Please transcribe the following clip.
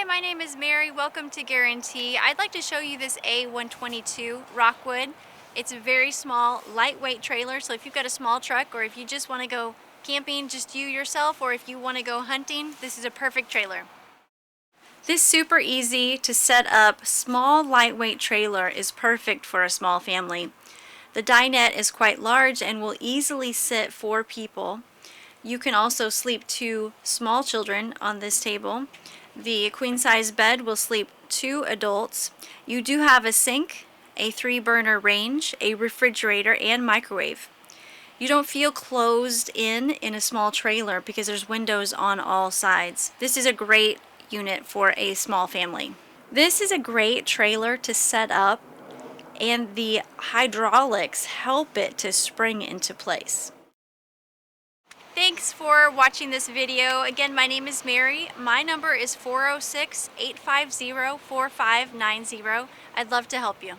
my name is Mary. Welcome to Guaranty. I'd like to show you this A122 Rockwood. It's a very small, lightweight trailer, so if you've got a small truck or if you just want to go camping, just you yourself, or if you want to go hunting, this is a perfect trailer. This super easy to set up small, lightweight trailer is perfect for a small family. The dinette is quite large and will easily sit 4 people. You can also sleep 2 small children on this table. The queen size bed will sleep 2 adults. You do have a sink, a 3-burner range, a refrigerator, and microwave. You don't feel closed in a small trailer because there's windows on all sides. This is a great unit for a small family. This is a great trailer to set up, and the hydraulics help it to spring into place. Thanks for watching this video. Again, my name is Mary. My number is 406-850-4590. I'd love to help you.